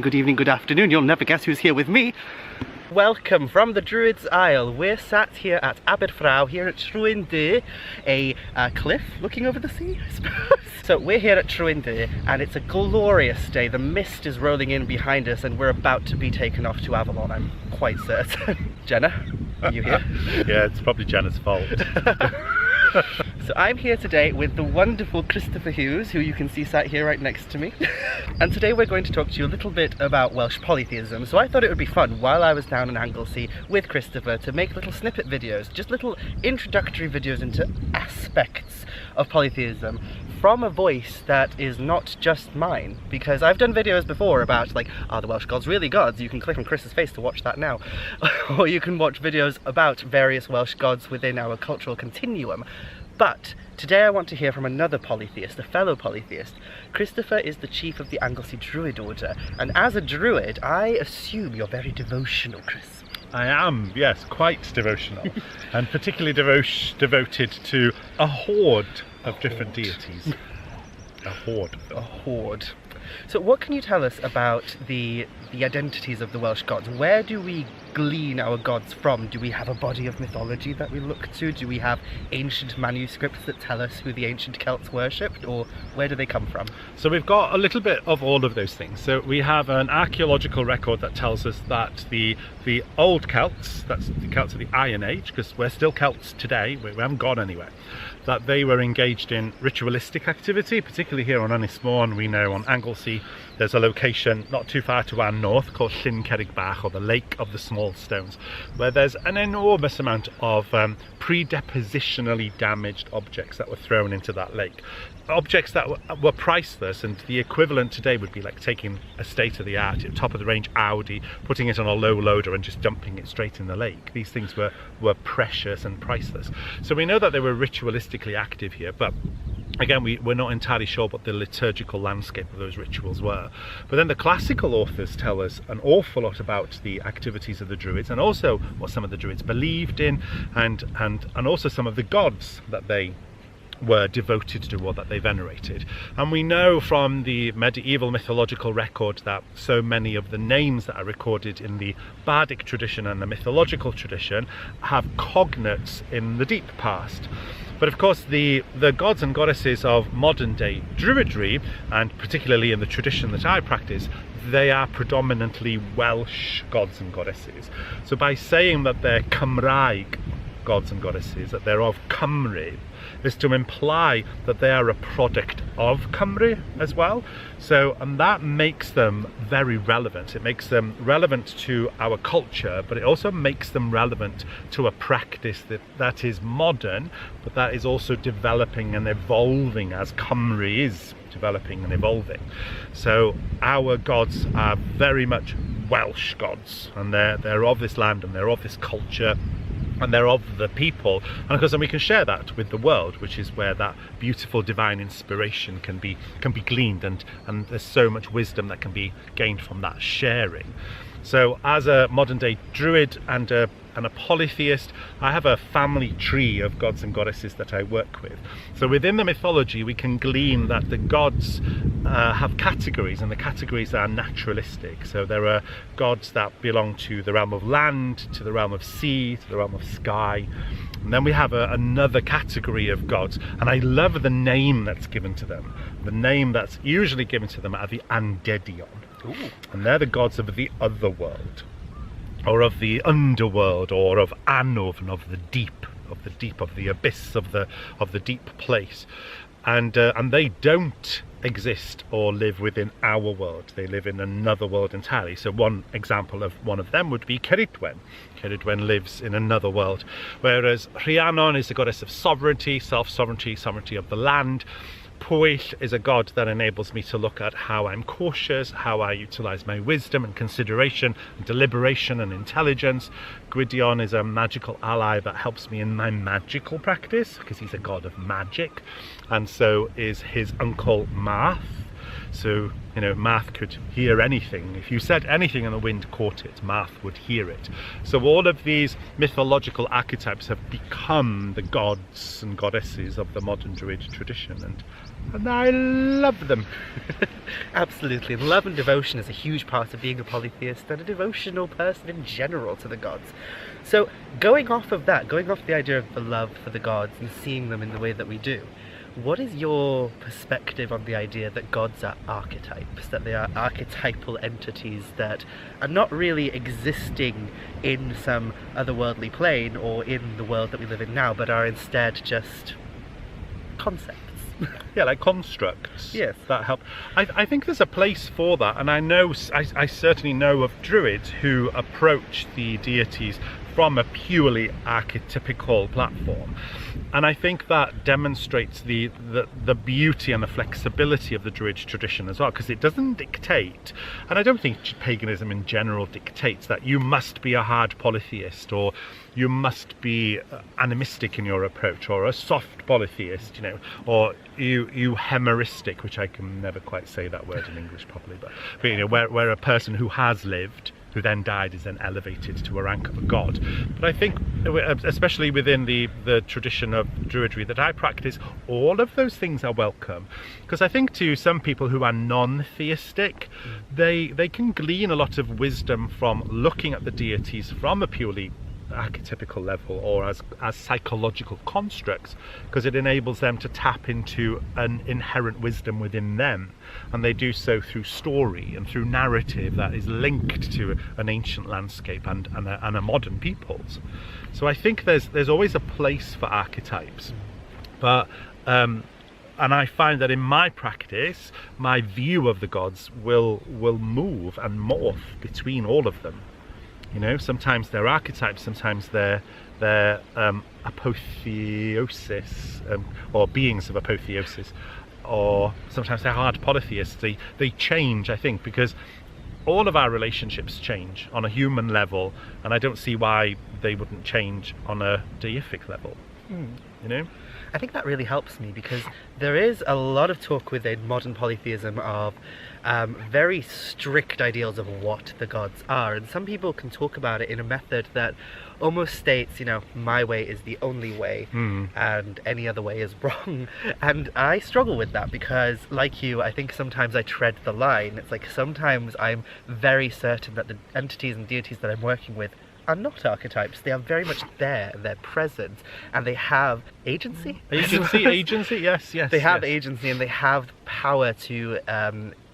Good evening, good afternoon, you'll never guess who's here with me. Welcome from the Druid's Isle. We're sat here at Aberfraw, here at Trwyn, a cliff looking over the sea, I suppose. So we're here at Trwyn, and it's a glorious day. The mist is rolling in behind us and we're about to be taken off to Avalon, I'm quite certain. Jenna, are you here? Yeah, it's probably Jenna's fault. So I'm here today with the wonderful Kristoffer Hughes, who you can see sat here right next to me. And today we're going to talk to you a little bit about Welsh polytheism. So I thought it would be fun while I was down in Anglesey with Kristoffer to make little snippet videos, just little introductory videos into aspects of polytheism from a voice that is not just mine. Because I've done videos before about like, are the Welsh gods really gods? You can click on Chris's face to watch that now. Or you can watch videos about various Welsh gods within our cultural continuum. But today I want to hear from another polytheist, a fellow polytheist. Kristoffer is the chief of the Anglesey Druid Order, and as a druid, I assume you're very devotional, Chris. I am, yes, quite devotional, and particularly devoted to a horde of different deities. A horde. A horde. So what can you tell us about the identities of the Welsh gods? Where do we glean our gods from? Do we have a body of mythology that we look to? Do we have ancient manuscripts that tell us who the ancient Celts worshipped, or where do they come from? So we've got a little bit of all of those things. So we have an archaeological record that tells us that the old Celts, that's the Celts of the Iron Age, because we're still Celts today, we haven't gone anywhere, that they were engaged in ritualistic activity, particularly here on Ynys Môn. We know on Anglesey there's a location not too far to our north called Llyn Cerrig Bach, or the Lake of the Small Stones, where there's an enormous amount of pre-depositionally damaged objects that were thrown into that lake. Objects that were priceless, and the equivalent today would be like taking a state-of-the-art, top-of-the-range Audi, putting it on a low loader and just dumping it straight in the lake. These things were precious and priceless. So we know that they were ritualistically active here, but again, we're not entirely sure what the liturgical landscape of those rituals were. But then the classical authors tell us an awful lot about the activities of the Druids, and also what some of the Druids believed in, and also some of the gods that they were devoted to or that they venerated. And we know from the medieval mythological record that so many of the names that are recorded in the bardic tradition and the mythological tradition have cognates in the deep past. But of course the gods and goddesses of modern day Druidry, and particularly in the tradition that I practice, they are predominantly Welsh gods and goddesses. So by saying that they're Cymraeg gods and goddesses, that they're of Cymru, is to imply that they are a product of Cymru as well. So, and that makes them very relevant. It makes them relevant to our culture, but it also makes them relevant to a practice that is modern, but that is also developing and evolving as Cymru is developing and evolving. So our gods are very much Welsh gods, and they're of this land, and they're of this culture, and they're of the people, and of course then we can share that with the world, which is where that beautiful divine inspiration can be gleaned, and there's so much wisdom that can be gained from that sharing. So as a modern day Druid and a polytheist, I have a family tree of gods and goddesses that I work with. So within the mythology we can glean that the gods have categories, and the categories are naturalistic. So there are gods that belong to the realm of land, to the realm of sea, to the realm of sky. And then we have another category of gods, and I love the name that's given to them. The name that's usually given to them are the Andedion. Ooh. And they're the gods of the other world, or of the underworld, or of Anwfn, of the deep, of the abyss, of the deep place. And they don't exist or live within our world. They live in another world entirely. So one example of one of them would be Ceridwen. Ceridwen lives in another world, whereas Rhiannon is the goddess of sovereignty, self-sovereignty, sovereignty of the land. Pwyll is a god that enables me to look at how I'm cautious, how I utilize my wisdom and consideration and deliberation and intelligence. Gwydion is a magical ally that helps me in my magical practice, because he's a god of magic, and so is his uncle Math. So, you know, Math could hear anything. If you said anything and the wind caught it, Math would hear it. So all of these mythological archetypes have become the gods and goddesses of the modern Druid tradition, and and I love them. Absolutely. And love and devotion is a huge part of being a polytheist and a devotional person in general to the gods. So going off of that, going off the idea of the love for the gods and seeing them in the way that we do, what is your perspective on the idea that gods are archetypes, that they are archetypal entities that are not really existing in some otherworldly plane or in the world that we live in now, but are instead just concepts? Yeah, like constructs. Yes. That help. I think there's a place for that, and I certainly know of druids who approach the deities from a purely archetypical platform, and I think that demonstrates the beauty and the flexibility of the druid tradition as well, because it doesn't dictate, and I don't think paganism in general dictates that you must be a hard polytheist or you must be animistic in your approach, or a soft polytheist, or you hemeristic, which I can never quite say that word in English properly, but where a person who has lived, who then died, is then elevated to a rank of a god. But I think, especially within the tradition of Druidry that I practice, all of those things are welcome. Because I think to some people who are non-theistic, they can glean a lot of wisdom from looking at the deities from a purely archetypical level, or as psychological constructs, because it enables them to tap into an inherent wisdom within them, and they do so through story and through narrative that is linked to an ancient landscape and a modern peoples. So I think there's always a place for archetypes, but and I find that in my practice, my view of the gods will move and morph between all of them. Sometimes they're archetypes, sometimes they're apotheosis, or beings of apotheosis, or sometimes they're hard polytheists. They change, I think, because all of our relationships change on a human level, and I don't see why they wouldn't change on a deific level. I think that really helps me, because there is a lot of talk within modern polytheism of very strict ideals of what the gods are, and some people can talk about it in a method that almost states, my way is the only way and any other way is wrong. And I struggle with that, because like you, I think sometimes I tread the line. It's like sometimes I'm very certain that the entities and deities that I'm working with are not archetypes. They are very much there, they're present, and they have agency. Agency, yes. They have agency, and they have power to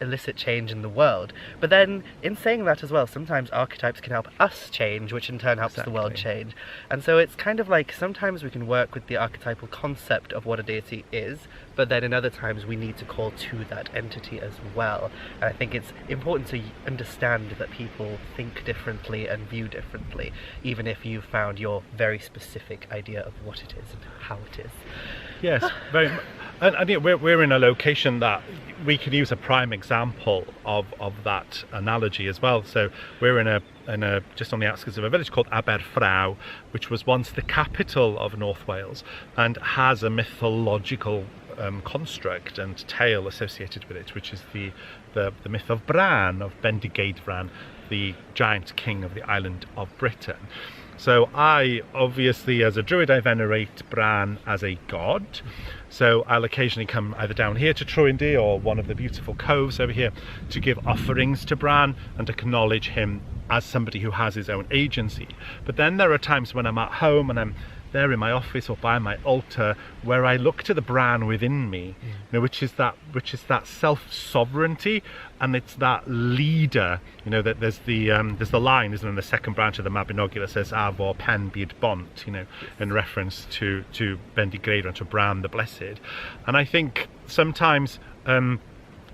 elicit change in the world. But then, in saying that as well, sometimes archetypes can help us change, which in turn helps the world change. And so it's kind of like, sometimes we can work with the archetypal concept of what a deity is, but then in other times we need to call to that entity as well. And I think it's important to understand that people think differently and view differently, even if you've found your very specific idea of what it is and how it is. Yes, very much. And I think we're in a location that we can use a prime example of that analogy as well. So we're in a just on the outskirts of a village called Aberfraw, which was once the capital of North Wales, and has a mythological construct and tale associated with it, which is the myth of Bran, of Bendigeidfran, the giant king of the island of Britain. So I, obviously, as a druid, I venerate Bran as a god. So I'll occasionally come either down here to Troendy or one of the beautiful coves over here to give offerings to Bran and acknowledge him as somebody who has his own agency. But then there are times when I'm at home and I'm there in my office or by my altar, where I look to the Bran within me, which is that self-sovereignty, and it's that leader. That there's the line, isn't it, in the second branch of the Mabinogi that says "Avor pen byd bont," in reference to Bendigeidfran and to Bran the Blessed. And I think sometimes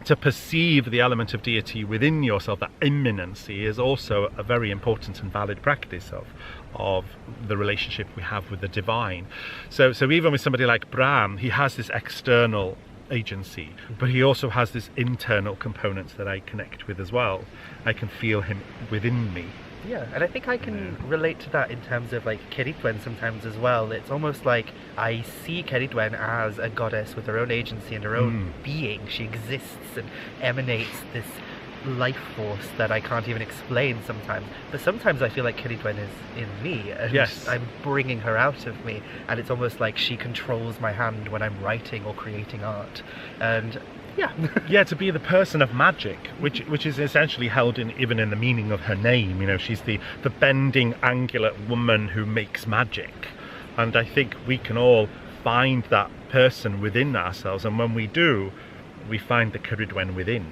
to perceive the element of deity within yourself, that immanency, is also a very important and valid practice of the relationship we have with the divine. So even with somebody like Bran, he has this external agency, but he also has this internal component that I connect with as well. I can feel him within me. Yeah, and I think I can relate to that in terms of like Ceridwen sometimes as well. It's almost like I see Ceridwen as a goddess with her own agency and her own being. She exists and emanates this life force that I can't even explain sometimes. But sometimes I feel like Cerridwen is in me, and Yes. I'm bringing her out of me, and it's almost like she controls my hand when I'm writing or creating art. And yeah. Yeah, to be the person of magic, which is essentially held in even in the meaning of her name. You know, she's the bending, angular woman who makes magic, and I think we can all find that person within ourselves, and when we do, we find the Cerridwen within.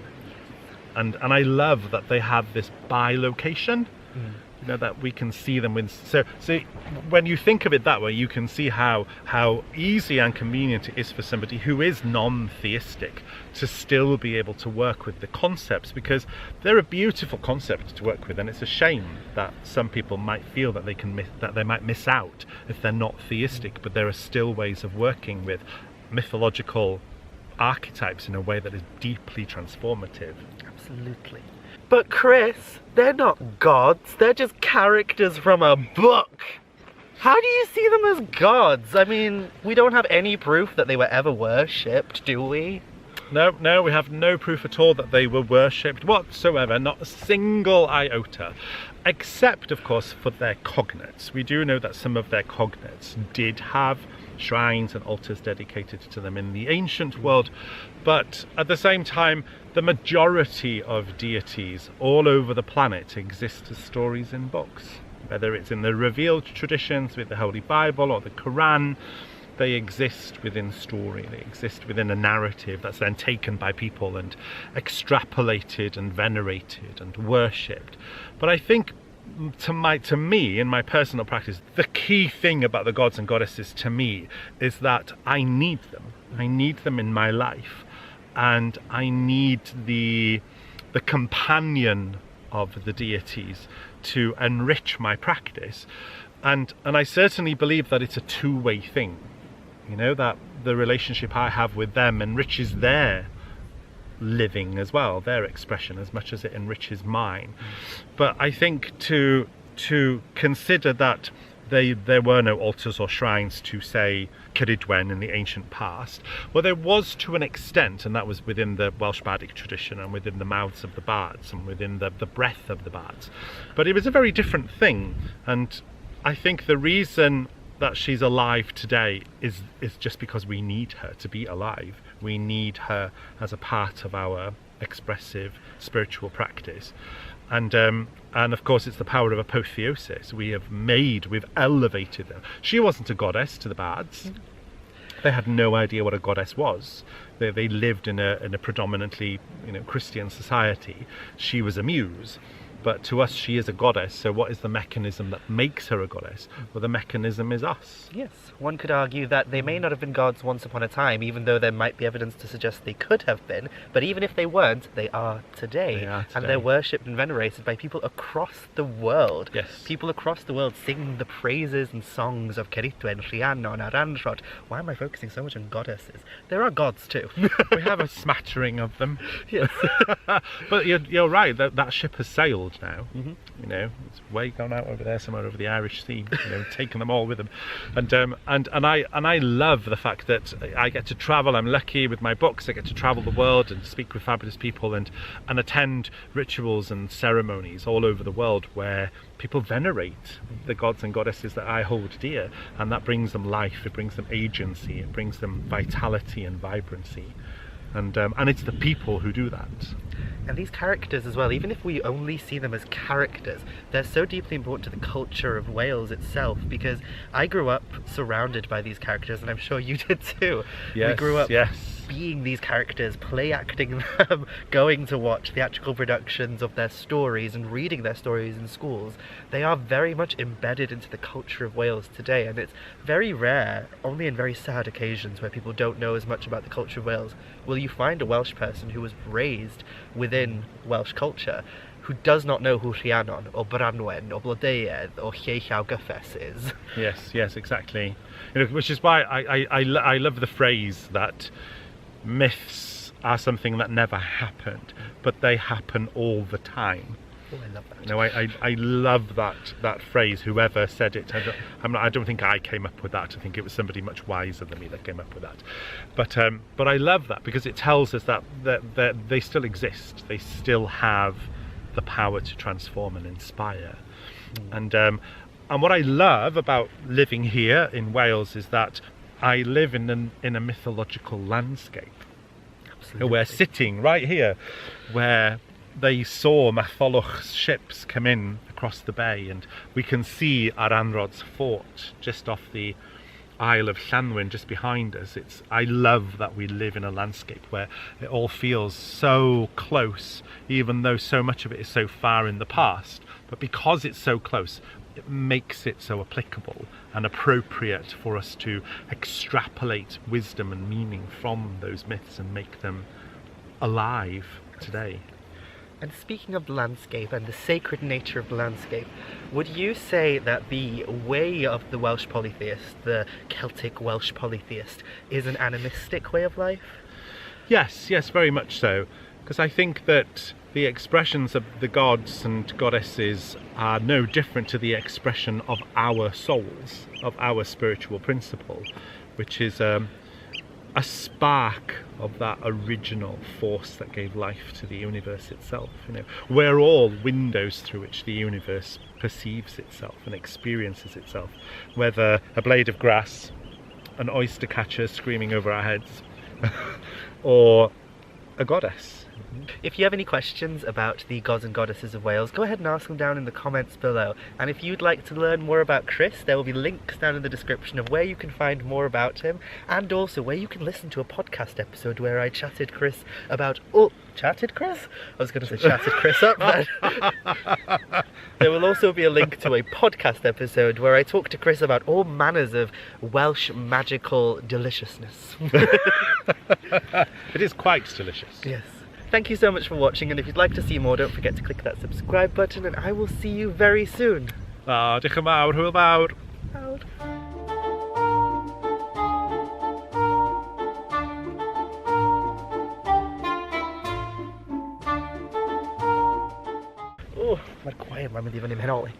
And I love that they have this bilocation. You know, that we can see them with. So when you think of it that way, you can see how easy and convenient it is for somebody who is non-theistic to still be able to work with the concepts, because they're a beautiful concept to work with, and it's a shame that some people might feel that they might miss out if they're not theistic. But there are still ways of working with mythological archetypes in a way that is deeply transformative. Absolutely. But Chris, they're not gods, they're just characters from a book. How do you see them as gods? I mean, we don't have any proof that they were ever worshipped, do we? No, we have no proof at all that they were worshipped whatsoever, not a single iota, except, of course, for their cognates. We do know that some of their cognates did have shrines and altars dedicated to them in the ancient world, but at the same time, the majority of deities all over the planet exist as stories in books. Whether it's in the revealed traditions with the Holy Bible or the Quran, they exist within story, they exist within a narrative that's then taken by people and extrapolated and venerated and worshipped. But I think to me, in my personal practice, the key thing about the gods and goddesses to me is that I need them. I need them in my life, and I need the companion of the deities to enrich my practice. And I certainly believe that it's a two-way thing. You know, that the relationship I have with them enriches their living as well, their expression, as much as it enriches mine. But I think to consider that there were no altars or shrines to, say, Cerridwen in the ancient past, well, there was to an extent, and that was within the Welsh bardic tradition and within the mouths of the bards and within the breath of the bards. But it was a very different thing, and I think the reason that she's alive today is just because we need her to be alive. We need her as a part of our expressive spiritual practice. And of course it's the power of apotheosis. We've elevated her. She wasn't a goddess to the bards. They had no idea what a goddess was. They lived in a predominantly, Christian society. She was a muse. But to us, she is a goddess. So what is the mechanism that makes her a goddess? Well, the mechanism is us. Yes, one could argue that they may not have been gods once upon a time, even though there might be evidence to suggest they could have been. But even if they weren't, they are today. They are today. And they're worshipped and venerated by people across the world. Yes. People across the world sing the praises and songs of Cerridwen, Rhiannon, Aranrhod. Why am I focusing so much on goddesses? There are gods too. We have a smattering of them. Yes. But you're right, that ship has sailed now. Mm-hmm. It's way gone out over there, somewhere over the Irish Sea, taking them all with them. And I love the fact that I get to travel. I'm lucky with my books. I get to travel the world and speak with fabulous people and attend rituals and ceremonies all over the world where people venerate the gods and goddesses that I hold dear, and that brings them life, it brings them agency, it brings them vitality and vibrancy. And it's the people who do that. And these characters as well, even if we only see them as characters, they're so deeply important to the culture of Wales itself, because I grew up surrounded by these characters, and I'm sure you did too. Yes, we grew up yes. being these characters, play acting them, going to watch theatrical productions of their stories and reading their stories in schools. They are very much embedded into the culture of Wales today, and it's very rare, only in very sad occasions where people don't know as much about the culture of Wales, will you find a Welsh person who was raised within Welsh culture who does not know who Rhiannon or Branwen or Blodeuedd or Lleu Gyffes is. Yes, exactly. Which is why I love the phrase that myths are something that never happened, but they happen all the time. Oh, I love that. No, I love that phrase. Whoever said it, I don't think I came up with that. I think it was somebody much wiser than me that came up with that. But I love that because it tells us that they still exist. They still have the power to transform and inspire. And what I love about living here in Wales is that I live in a mythological landscape. Absolutely. We're sitting right here where they saw Matholwch's ships come in across the bay, and we can see Aranrod's fort just off the Isle of Llanwyn just behind us. I love that we live in a landscape where it all feels so close, even though so much of it is so far in the past. But because it's so close, it makes it so applicable and appropriate for us to extrapolate wisdom and meaning from those myths and make them alive today. And speaking of landscape and the sacred nature of the landscape, would you say that the way of the Welsh polytheist, the Celtic Welsh polytheist, is an animistic way of life? Yes, very much so. Because I think that the expressions of the gods and goddesses are no different to the expression of our souls, of our spiritual principle, which is a spark of that original force that gave life to the universe itself. We're all windows through which the universe perceives itself and experiences itself, whether a blade of grass, an oyster catcher screaming over our heads, or a goddess. If you have any questions about the gods and goddesses of Wales, go ahead and ask them down in the comments below. And if you'd like to learn more about Chris, there will be links down in the description of where you can find more about him, and also where you can listen to a podcast episode where I chatted Chris about... Oh, chatted Chris? I was going to say chatted Chris up, but... There will also be a link to a podcast episode where I talk to Chris about all manners of Welsh magical deliciousness. It is quite delicious. Yes. Thank you so much for watching, and if you'd like to see more, don't forget to click that subscribe button, and I will see you very soon. Diolch yn fawr, hwyl fawr. Out. Oh, mae'r gwair ma'n mynd i fyny mhen oli.